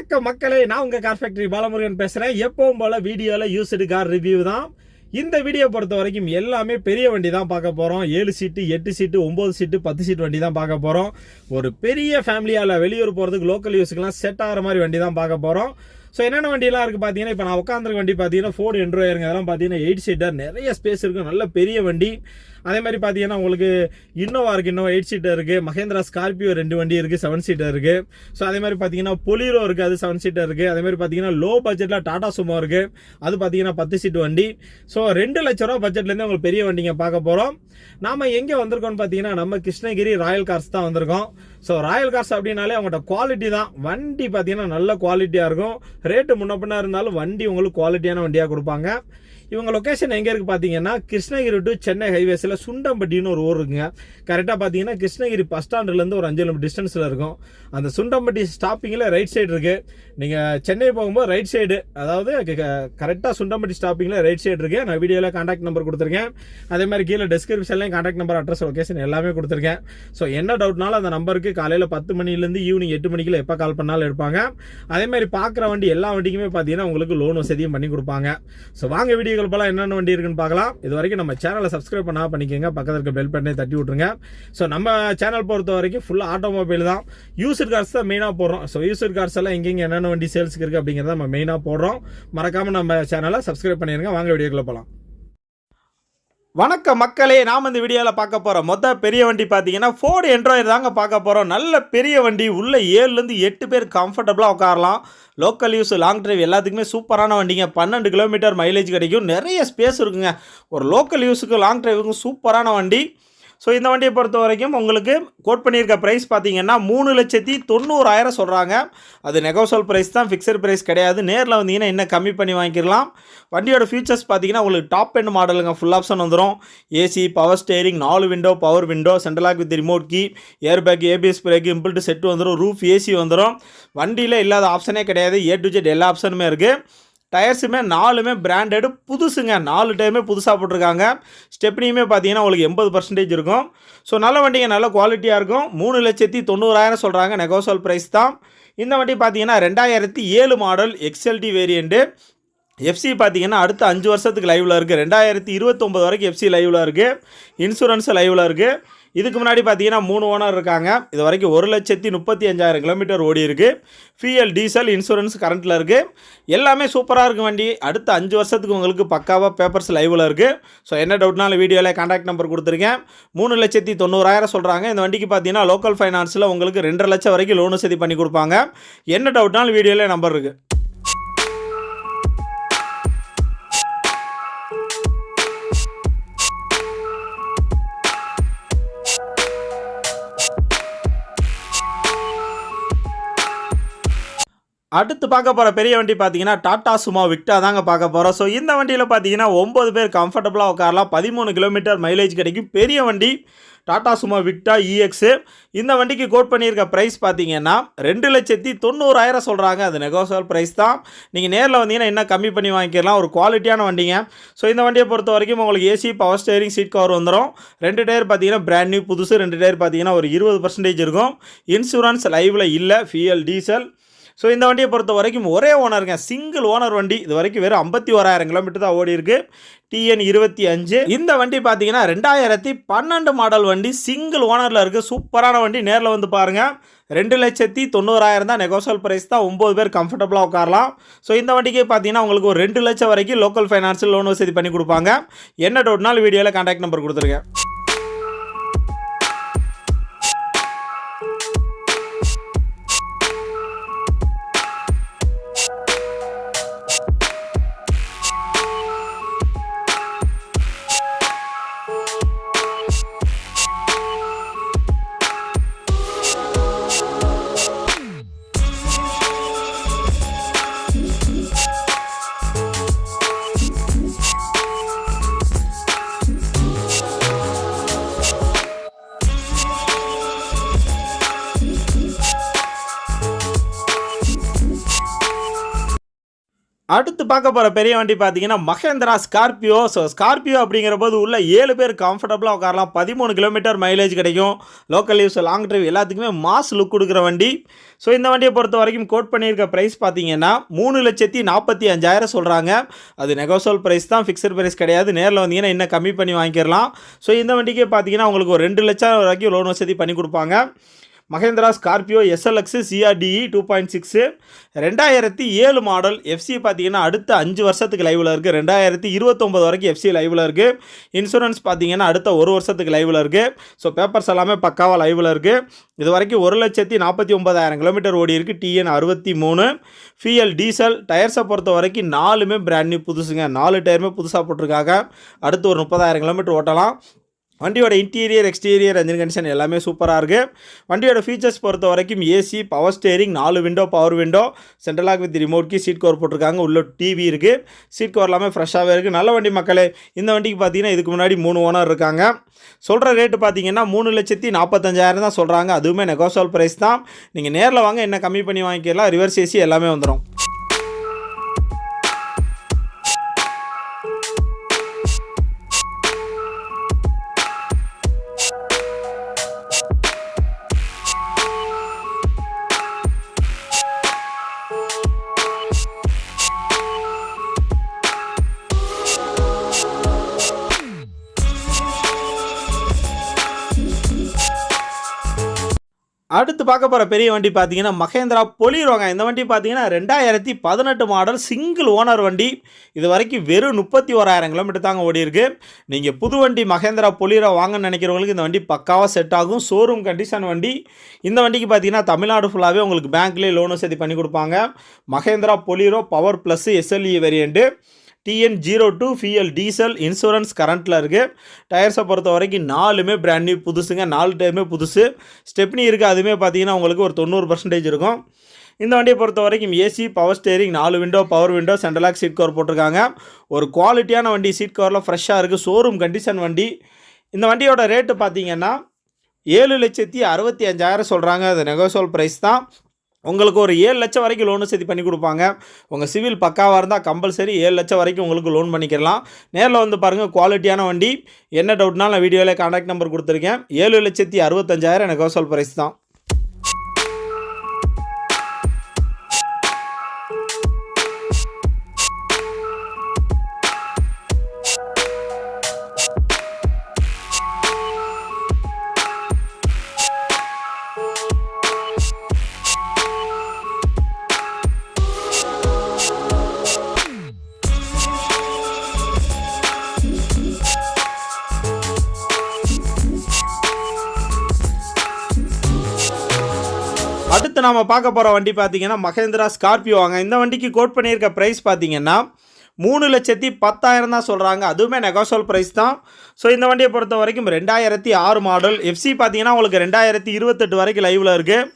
வணக்கம் மக்களே, நான் உங்க கார் ஃபேக்டரி பாலமுருகன் பேசுறேன். எப்பவும் போல வீடியோல யூஸ்டு கார் ரிவ்யூ தான். இந்த வீடியோ பொறுத்த வரைக்கும் எல்லாமே பெரிய வண்டி தான் பார்க்க போறோம். 7 சீட்டு, 8 சீட்டு, 9 சீட்டு, 10 சீட்டு வண்டி தான் பார்க்க போறோம். ஒரு பெரிய ஃபேமிலியால வெளியூர் போறதுக்கு லோக்கல் யூஸ்க்குலாம் செட் ஆகிற மாதிரி வண்டி தான் பார்க்க போறோம். ஸோ என்னென்ன வண்டியெல்லாம் இருக்குது பார்த்தீங்கன்னா, இப்போ நான் உட்காந்துருக்க வண்டி பார்த்தீங்கன்னா ஃபோர்டு என்ட்ரோயருங்க. அதெல்லாம் பார்த்தீங்கன்னா 8 சீட்டர், நிறைய ஸ்பேஸ் இருக்குது, நல்ல பெரிய வண்டி. அதே மாதிரி பார்த்தீங்கன்னா உங்களுக்கு இன்னோவா இருக்குது, இன்னோவா 8 சீட்டர் இருக்குது. மஹேந்திரா ஸ்கார்பியோ 2 வண்டி இருக்குது, 7 சீட்டர் இருக்குது. ஸோ அதே மாதிரி பார்த்தீங்கன்னா பொலிரோ இருக்குது, அது 7 சீட்டர் இருக்குது. அதே மாதிரி பார்த்தீங்கன்னா லோ பட்ஜெட்டில் டாடா சுமோ இருக்குது, அது பார்த்தீங்கன்னா 10 சீட்டு வண்டி. ஸோ 2 லட்ச ரூபா பட்ஜெட்லேருந்து உங்களுக்கு பெரிய வண்டிங்க பார்க்க போகிறோம். நாம் எங்கே வந்திருக்கோம்னு பார்த்தீங்கன்னா, நம்ம கிருஷ்ணகிரி ராயல் கார்ஸ் தான் வந்திருக்கோம். ஸோ ராயல் கார்ஸ் அப்படின்னாலே அவங்கள்ட்ட குவாலிட்டி தான். வண்டி பார்த்தீங்கன்னா நல்ல குவாலிட்டியாக இருக்கும். ரேட்டு முன்ன பின்னா இருந்தாலும் வண்டி உங்களுக்கு குவாலிட்டியான வண்டியாக கொடுப்பாங்க. இவங்க லொக்கேஷன் எங்கே இருக்குது பார்த்தீங்கன்னா, கிருஷ்ணகிரி டு சென்னை ஹைவேஸில் சுண்டம்பட்டின்னு ஒரு ஊர் இருக்குங்க. கரெக்டாக பார்த்தீங்கன்னா கிருஷ்ணகிரி பஸ் ஸ்டாண்டுலேருந்து ஒரு 5 கிலோமீட்டர் டிஸ்டன்ஸில் இருக்கும். அந்த சுண்டம்பட்டி ஸ்டாப்பிங்கில் ரைட் சைடு இருக்குது. நீங்கள் சென்னை போகும்போது ரைட் சைடு, அதாவது கரெக்டாக சுண்டம்பட்டி ஸ்டாப்பிங்கில் ரைட் சைடு இருக்குது. நான் வீடியோவில் கான்டாக்ட் நம்பர் கொடுத்துருக்கேன். அதே மாதிரி கீழே டிஸ்கிரிப்ஷன்லேயும் கான்டாக்ட் நம்பர், அட்ரஸ், லொக்கேஷன் எல்லாமே கொடுத்துருக்கேன். ஸோ என்ன டவுட்னாலும் அந்த நம்பருக்கு காலையில் 10 மணிலேருந்து ஈவினிங் 8 மணிக்குள்ள எப்போ கால் பண்ணாலும் எடுப்பாங்க. அதே மாதிரி பார்க்குற வண்டி எல்லா வண்டிக்குமே பார்த்தீங்கன்னா உங்களுக்கு லோன் வசதியும் பண்ணி கொடுப்பாங்க. ஸோ வாங்க வீடியோ போல என்னென்ன வண்டி இருக்குன்னு பார்க்கலாம். இது வரைக்கும் நம்ம சேனலை சப்ஸ்கிரைப் பண்ணா பண்ணிக்கோங்க, பக்கத்துல இருக்க பெல் பட்டனை தட்டி விட்டுருங்க. ஸோ நம்ம சேனல் பொறுத்த வரைக்கும் ஃபுல்லா ஆட்டோமொபைல் தான், யூஸ்டு கார்ஸ் தான் மெயினாக போடுறோம். ஸோ யூஸ்டு கார்ஸ் எல்லாம் எங்கெங்க என்னென்ன வண்டி சேல்ஸ்க்கு இருக்கு அப்படிங்கிறத நம்ம மெயினாக போடுறோம். மறக்காம நம்ம சேனலை சப்ஸ்கிரைப் பண்ணிருங்க. வாங்க வீடியோக்குள்ள போகலாம். வணக்கம் மக்களே, நாம் இந்த வீடியோவில் பார்க்க போகிறோம் பெரிய வண்டி பார்த்தீங்கன்னா ஃபோர்டு என்ட்ரோயர் தாங்க பார்க்க போகிறோம். நல்ல பெரிய வண்டி, உள்ள 7லேருந்து 8 பேர் கம்ஃபர்டபுளாக உட்காரலாம். லோக்கல் யூஸ், லாங் டிரைவ் எல்லாத்துக்குமே சூப்பரான வண்டிங்க. 12 கிலோமீட்டர் மைலேஜ் கிடைக்கும், நிறைய ஸ்பேஸ் இருக்குங்க. ஒரு லோக்கல் யூஸுக்கு லாங் டிரைவுக்கும் சூப்பரான வண்டி. ஸோ இந்த வண்டியை பொறுத்த வரைக்கும் உங்களுக்கு கோட் பண்ணியிருக்க ப்ரைஸ் பார்த்தீங்கன்னா 3,90,000 சொல்கிறாங்க. அது நெகோசியபிள் ப்ரைஸ் தான், ஃபிக்ஸட் ப்ரைஸ் கிடையாது. நேரில் வந்தீங்கன்னா இன்னும் கம்மி பண்ணி வாங்கிக்கலாம். வண்டியோட ஃபீச்சர்ஸ் பார்த்தீங்கன்னா உங்களுக்கு டாப் எண்ட் மாடலுங்க. ஃபுல் ஆப்ஷன் வந்துடும். AC, power steering, 4 window, power window, central lock with remote key, air bag, ABS brake, inbuilt set வந்துடும். ரூஃப் ஏசி வந்துடும். வண்டியில் இல்லாத ஆப்ஷனே கிடையாது. A to Z எல்லா ஆப்ஷனுமே இருக்குது. டயர்ஸுமே 4மே பிராண்டடு, புதுசுங்க. 4 டயருமே புதுசாக போட்டிருக்காங்க. ஸ்டெப்னியுமே பார்த்தீங்கன்னா உங்களுக்கு 80% இருக்கும். ஸோ நல்ல வண்டிங்க, நல்ல குவாலிட்டியாக இருக்கும். 3,90,000 சொல்கிறாங்க, நெகோசியபிள் ப்ரைஸ் தான். இந்த வண்டி பார்த்தீங்கன்னா 2007 மாடல் XLT வேரியண்ட்டு. எஃப்சி பார்த்தீங்கன்னா அடுத்த 5 வருஷத்துக்கு லைவில் இருக்குது. 2029 வரைக்கும் எஃப்சி லைவில் இருக்குது. இன்சூரன்ஸ் லைவில் இருக்குது. இதுக்கு முன்னாடி பார்த்தீங்கன்னா 3 ஓனர் இருக்காங்க. இது வரைக்கும் 1,35,000 கிலோமீட்டர் ஓடி இருக்குது. ஃபியூயல், டீசல், இன்சூரன்ஸ் கரண்ட்டில் இருக்குது. எல்லாமே சூப்பராக இருக்குது வண்டி. அடுத்த 5 வருஷத்துக்கு உங்களுக்கு பக்காவாக பேப்பர்ஸ் லைவில் இருக்குது. ஸோ என்ன டவுட்னாலும் வீடியோவில் கான்டாக்ட் நம்பர் கொடுத்துருக்கேன். 3,90,000 சொல்கிறாங்க. இந்த வண்டிக்கு பார்த்தீங்கன்னா லோக்கல் ஃபைனான்ஸில் உங்களுக்கு 2.5 லட்சம் வரைக்கும் லோன் வசதி பண்ணி கொடுப்பாங்க. என்ன டவுட்னாலும் வீடியோவில் நம்பர் இருக்குது. அடுத்து பார்க்க போகிற பெரிய வண்டி பார்த்தீங்கன்னா டாடா சுமோ விக்டா தாங்க பார்க்க போகிறோம். ஸோ இந்த வண்டியில் பார்த்தீங்கன்னா 9 பேர் கம்ஃபர்டபுளாக உட்காரலாம். 13 கிலோமீட்டர் மைலேஜ் கிடைக்கும். பெரிய வண்டி டாடா சுமோ விக்டா EX. இந்த வண்டிக்கு கோட் பண்ணியிருக்க ப்ரைஸ் பார்த்தீங்கன்னா 2,90,000 சொல்கிறாங்க. அது நெகோசியபிள் ப்ரைஸ் தான். நீங்கள் நேரில் வந்தீங்கன்னா இன்னும் கம்மி பண்ணி வாங்கிக்கலாம். ஒரு குவாலிட்டியான வண்டிங்க. ஸோ இந்த வண்டியை பொறுத்த வரைக்கும் உங்களுக்கு AC, power steering, seat cover வந்துடும். 2 டயர் பார்த்தீங்கன்னா பிராண்ட் நியூ புதுசு. 2 டயர் பார்த்தீங்கன்னா ஒரு 20% இருக்கும். இன்சூரன்ஸ் லைவில் இல்லை. Fuel, diesel. ஸோ இந்த வண்டியை பொறுத்த வரைக்கும் ஒரே ஓனருங்க, சிங்கிள் ஓனர் வண்டி. இது வரைக்கும் வெறும் 51,000 கிலோமீட்டர் தான் ஓடி இருக்கு. TN 25. இந்த வண்டி பார்த்தீங்கன்னா 2012 மாடல் வண்டி, சிங்கிள் ஓனரில் இருக்குது. சூப்பரான வண்டி. நேரில் வந்து பாருங்கள். 2,90,000 தான் நெகோசியபிள் ப்ரைஸ் தான். 9 பேர் கம்ஃபர்டபுளாக உட்காரலாம். ஸோ இந்த வண்டிக்கு பார்த்தீங்கன்னா உங்களுக்கு ஒரு 2 லட்சம் வரைக்கும் லோக்கல் ஃபைனான்ஸில் லோன் வசதி பண்ணி கொடுப்பாங்க. என்ன டவுட்னாலும் வீடியோவில் கான்டாக்ட் நம்பர் கொடுத்துருக்கேன். அடுத்து பார்க்க போகிற பெரிய வண்டி பார்த்தீங்கன்னா மகேந்திரா ஸ்கார்பியோ. ஸோ ஸ்கார்பியோ அப்படிங்கிற போது உள்ள 7 பேர் கம்ஃபர்டபுளாக உட்காரலாம். 13 கிலோமீட்டர் மைலேஜ் கிடைக்கும். லோக்கல் யூஸ், லாங் டிரைவ் எல்லாத்துக்குமே மாஸ் லுக் கொடுக்குற வண்டி. ஸோ இந்த வண்டியை பொறுத்த வரைக்கும் கோட் பண்ணியிருக்க ப்ரைஸ் பார்த்தீங்கன்னா 3,45,000 சொல்கிறாங்க. அது நெகோசியபிள் ப்ரைஸ் தான், ஃபிக்ஸட் ப்ரைஸ் கிடையாது. நேரில் வந்தீங்கன்னா இன்னும் கம்மி பண்ணி வாங்கிக்கலாம். ஸோ இந்த வண்டிக்கே பார்த்தீங்கன்னா உங்களுக்கு ஒரு 2 லட்சம் வரைக்கும் லோன் வசதி பண்ணி கொடுப்பாங்க. Mahindra Scorpio SLX CRDE 2.6 2007 model. FC பார்த்தீங்கன்னா அடுத்த 5 வருஷத்துக்கு லைவில் இருக்குது. 2029 வரைக்கும் எஃப்சி லைவில் இருக்குது. இன்சூரன்ஸ் பார்த்தீங்கன்னா அடுத்த 1 வருஷத்துக்கு லைவில் இருக்குது. ஸோ பேப்பர்ஸ் எல்லாமே பக்காவாக லைவில் இருக்குது. இது வரைக்கும் 1,49,000 கிலோமீட்டர் ஓடி இருக்குது. TN 63 ஃபியல் diesel. டயர்ஸை பொறுத்த வரைக்கும் 4மே பிராண்ட் நியூ புதுசுங்க. 4 டயருமே புதுசாக போட்டிருக்காங்க. அடுத்து ஒரு 30,000 கிலோமீட்டர் ஓட்டலாம். வண்டியோட இன்டீரியர், எக்ஸ்டீரியர், என்ஜின் கண்டிஷன் எல்லாமே சூப்பராக இருக்குது. வண்டியோட ஃபீச்சர்ஸ் பொறுத்த வரைக்கும் AC, power steering, 4 window, power window, central lock with remote key, seat cover போட்டிருக்காங்க. உள்ள டிவி இருக்குது. சீட் கவர் எல்லாமே ஃப்ரெஷ்ஷாகவே இருக்குது. நல்ல வண்டி மக்களே. இந்த வண்டிக்கு பார்த்தீங்கன்னா இதுக்கு முன்னாடி 3 ஓனர் இருக்காங்க. சொல்கிற ரேட்டு பார்த்தீங்கன்னா 3,45,000 தான் சொல்கிறாங்க. அதுவுமே நெகோசியபிள் ப்ரைஸ் தான். நீங்கள் நேரில் வாங்க, என்ன கம்மி பண்ணி வாங்கிக்கலாம். ரிவர்ஸ் ஏசி எல்லாமே வந்துடும். அடுத்து பார்க்க போகிற பெரிய வண்டி பார்த்தீங்கன்னா மகேந்திரா பொலீரோங்க. இந்த வண்டி பார்த்தீங்கன்னா 2018 மாடல், சிங்கிள் ஓனர் வண்டி. இது வரைக்கும் வெறும் 31,000 கிலோமீட்டர் தாங்க ஓடி இருக்கு. நீங்கள் புது வண்டி மகேந்திரா பொலீரோ வாங்கன்னு நினைக்கிறவங்களுக்கு இந்த வண்டி பக்காவாக செட் ஆகும். ஷோரூம் கண்டிஷன் வண்டி. இந்த வண்டிக்கு பார்த்தீங்கன்னா தமிழ்நாடு ஃபுல்லாகவே உங்களுக்கு பேங்க்லேயே லோன் வசதி பண்ணி கொடுப்பாங்க. Mahindra Bolero power plus SLE variant. TN 02 fuel diesel. Insurance கரண்ட்டில் இருக்குது. டயர்ஸை பொறுத்த வரைக்கும் 4மே பிராண்ட் நியூ புதுசுங்க. 4 டயருமே புதுசு. ஸ்டெப்னி இருக்குது. அதுவுமே பார்த்தீங்கன்னா உங்களுக்கு ஒரு 90% இருக்கும். இந்த வண்டியை பொறுத்த வரைக்கும் AC, power steering, 4 window, power window, central lock seat cover போட்டிருக்காங்க. ஒரு குவாலிட்டியான வண்டி. சீட் கவரில் ஃப்ரெஷ்ஷாக இருக்குது. ஷோரூம் கண்டிஷன் வண்டி. இந்த வண்டியோட ரேட்டு பார்த்தீங்கன்னா 7,65,000 சொல்கிறாங்க. அது நெகோசியபிள் ப்ரைஸ் தான். உங்களுக்கு ஒரு 7 லட்சம் வரைக்கும் லோன் வசதி பண்ணி கொடுப்பாங்க. உங்கள் சிவில் பக்காவாக இருந்தால் கம்பல்சரி 7 லட்சம் வரைக்கும் உங்களுக்கு லோன் பண்ணிக்கலாம். நேரில் வந்து பாருங்கள், குவாலிட்டியான வண்டி. என்ன டவுட்னாலும் நான் வீடியோவில் கான்டாக்ட் நம்பர் கொடுத்துருக்கேன். 7,65,000 நெகோசியபிள் ப்ரைஸ் தான். அடுத்து நாம் பார்க்க போகிற வண்டி பார்த்தீங்கன்னா மகேந்திரா ஸ்கார்பியோ வாங்க. இந்த வண்டிக்கு கோட் பண்ணியிருக்க ப்ரைஸ் பார்த்தீங்கன்னா 3,10,000 தான் சொல்கிறாங்க. அதுவுமே நெகோசியபிள் ப்ரைஸ் தான். ஸோ இந்த வண்டியை பொறுத்த வரைக்கும் 2006 மாடல். எஃப்சி பார்த்தீங்கன்னா உங்களுக்கு 2028 வரைக்கும் லைவில் இருக்குது.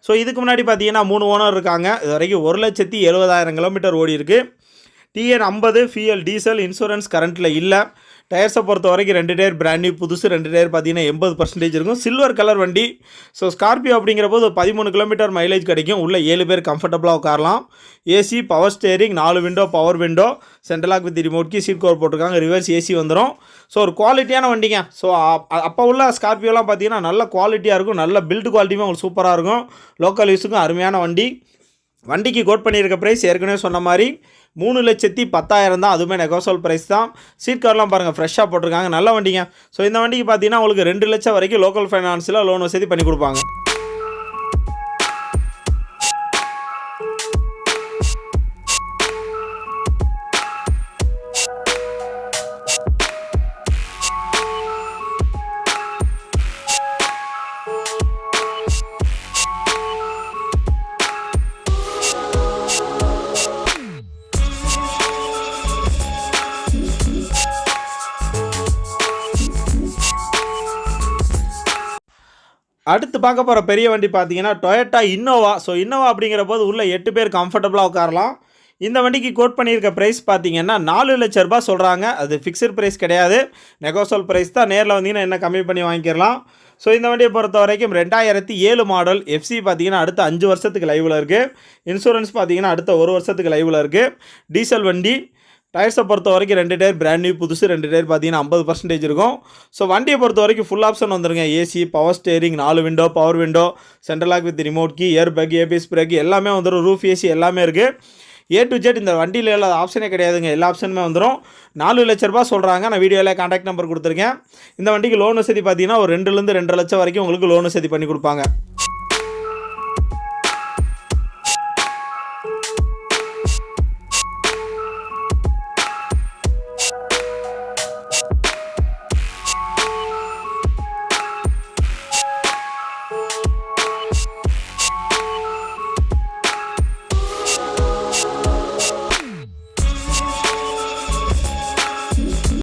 ஸோ இதுக்கு முன்னாடி பார்த்தீங்கன்னா 3 ஓனர் இருக்காங்க. இது வரைக்கும் 1,70,000 கிலோமீட்டர் ஓடி இருக்குது. TN 50 ஃபியல் diesel. இன்சூரன்ஸ் கரண்ட்டில் இல்லை. டயர்ஸை பொறுத்த வரைக்கும் 2 டயர் பிராண்ட் நியூ புதுசு. 2 டயர் பார்த்தீங்கன்னா 80% இருக்கும். சில்வர் கலர் வண்டி. ஸோ ஸ்கார்பியோ அப்படிங்கிற போது 13 கிலோமீட்டர் மைலேஜ் கிடைக்கும். உள்ள 7 பேர் கம்ஃபர்டபுளாக உட்காரலாம். AC, power steering, 4 window, power window, central lock with remote key, seat cover போட்டிருக்காங்க. ரிவர்ஸ் ஏசி வந்துடும். ஸோ ஒரு குவாலிட்டியான வண்டிங்க. ஸோ அப்போ உள்ள ஸ்கார்பியோலாம் பார்த்தீங்கன்னா நல்ல குவாலிட்டியாக இருக்கும். நல்ல பில்ட் குவாலிட்டியுமே உங்களுக்கு சூப்பராக இருக்கும். லோக்கல் யூஸுக்கும் அருமையான வண்டி. வண்டிக்கு கோட் பண்ணியிருக்க ப்ரைஸ் ஏற்கனவே சொன்ன மாதிரி 3,10,000 தான். அதுவுமே நெகோசியபிள் ப்ரைஸ் தான். சீட் கவர்லாம் பாருங்கள், ஃப்ரெஷ்ஷாக போட்டிருக்காங்க. நல்ல வண்டிங்க. ஸோ இந்த வண்டிக்கு பார்த்தீங்கன்னா உங்களுக்கு 2 லட்சம் வரைக்கும் லோக்கல் ஃபைனான்ஸில் லோன் வசதி பண்ணி கொடுப்பாங்க. அடுத்து பார்க்க போகிற பெரிய வண்டி பார்த்தீங்கன்னா டொயோட்டா இன்னோவா. ஸோ இன்னோவா அப்படிங்கிற போது உள்ள 8 பேர் கம்ஃபர்டபுளாக உட்காரலாம். இந்த வண்டிக்கு கோட் பண்ணியிருக்க ப்ரைஸ் பார்த்தீங்கன்னா 4 லட்ச ரூபாய் சொல்கிறாங்க. அது ஃபிக்ஸட் ப்ரைஸ் கிடையாது, நெகோசியபிள் ப்ரைஸ் தான். நேரில் வந்தீங்கன்னா என்ன கம்மி பண்ணி வாங்கிக்கலாம். ஸோ இந்த வண்டியை பொறுத்த வரைக்கும் 2007 மாடல். எஃப்சி பார்த்தீங்கன்னா அடுத்த 5 வருஷத்துக்கு லைவில் இருக்குது. இன்சூரன்ஸ் பார்த்தீங்கன்னா அடுத்த 1 வருஷத்துக்கு லைவில் இருக்குது. டீசல் வண்டி. டயர்ஸை பொறுத்த வரைக்கும் 2 டயர் பிராண்ட் நியூ புதுசு, 2 டயர் பார்த்தீங்கன்னா 50% இருக்கும். ஸோ வண்டியை பொறுத்த வரைக்கும் ஃபுல் ஆப்ஷன் வந்துருங்க. AC, power steering, 4 window, power window, central lock with remote key, air bag, ABS brake எல்லாமே வந்துடும். ரூஃப் ஏசி எல்லாமே இருக்குது. A to Z இந்த வண்டியில் இல்லாத ஆப்ஷனே கிடையாதுங்க. எல்லா ஆப்ஷனுமே வந்துடும். 4 லட்ச ரூபாய் சொல்கிறாங்க. நான் வீடியோவில் கான்டாக்ட் நம்பர் கொடுத்துருக்கேன். இந்த வண்டிக்கு லோன் வசதி பார்த்தீங்கன்னா ஒரு 2 to 2.5 லட்சம் வரைக்கும் உங்களுக்கு லோன் வசதி பண்ணி கொடுப்பாங்க.